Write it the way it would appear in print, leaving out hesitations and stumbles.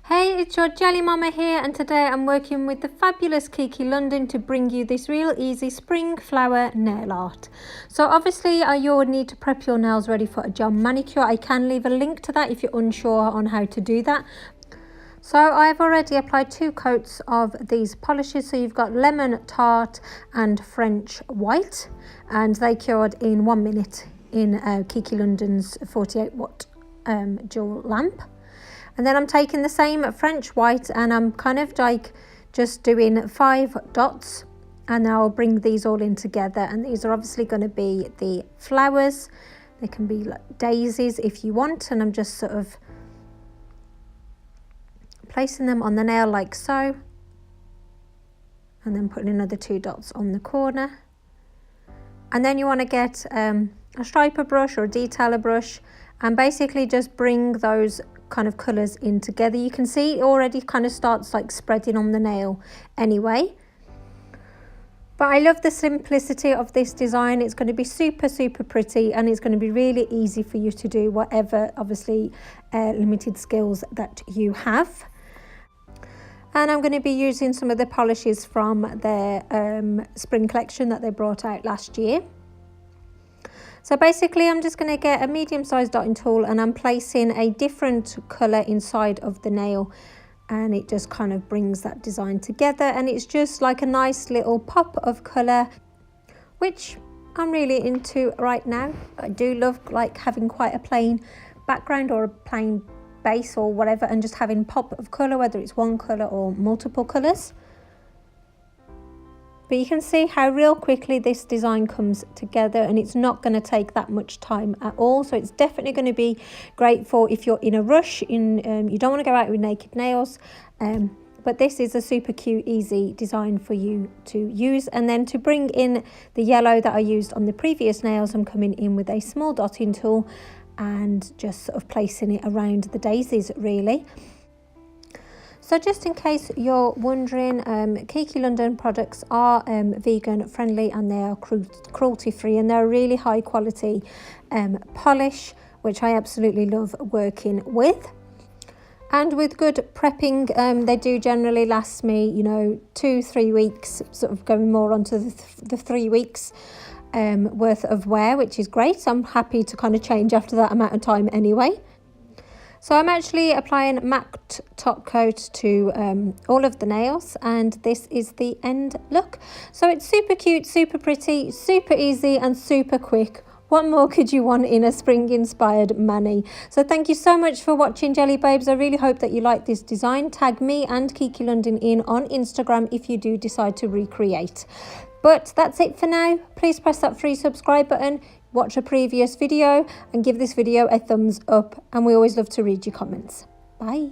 Hey, it's your Geli Mamma here, and today I'm working with the fabulous Kiki London to bring you this real easy spring flower nail art. So obviously you would need to prep your nails ready for a gel manicure. I can leave a link to that if you're unsure on how to do that. So I've already applied 2 coats of these polishes. So you've got lemon, tart and French white, and they cured in 1 minute in Kiki London's 48 watt dual lamp. And then I'm taking the same French white and I'm kind of like just doing 5 dots, and I'll bring these all in together. And these are obviously going to be the flowers. They can be like daisies if you want, and I'm just sort of placing them on the nail like so, and then putting another 2 dots on the corner. And then you want to get a striper brush or a detailer brush and basically just bring those kind of colours in together. You can see it already kind of starts like spreading on the nail anyway. But I love the simplicity of this design. It's going to be super pretty, and it's going to be really easy for you to do whatever obviously limited skills that you have. And I'm going to be using some of the polishes from their spring collection that they brought out last year. So basically I'm just going to get a medium-sized dotting tool and I'm placing a different colour inside of the nail, and it just kind of brings that design together, and it's just like a nice little pop of colour, which I'm really into right now. I do love like having quite a plain background or a plain base or whatever, and just having pop of colour, whether it's one colour or multiple colours. But you can see how real quickly this design comes together, and it's not going to take that much time at all. So it's definitely going to be great for if you're in a rush, you don't want to go out with naked nails. But this is a super cute, easy design for you to use. And then to bring in the yellow that I used on the previous nails, I'm coming in with a small dotting tool and just sort of placing it around the daisies really. So just in case you're wondering, Kiki London products are vegan friendly, and they are cruelty free, and they're a really high quality polish, which I absolutely love working with. And with good prepping, they do generally last me, 2-3 weeks, sort of going more onto the 3 weeks worth of wear, which is great. I'm happy to kind of change after that amount of time anyway. So I'm actually applying matte top coat to all of the nails, and this is the end look. So it's super cute, super pretty, super easy and super quick. What more could you want in a spring inspired mani? So thank you so much for watching, Jelly Babes. I really hope that you like this design. Tag me and Kiki London in on Instagram if you do decide to recreate. But that's it for now. Please press that free subscribe button, watch a previous video and give this video a thumbs up, and we always love to read your comments. Bye.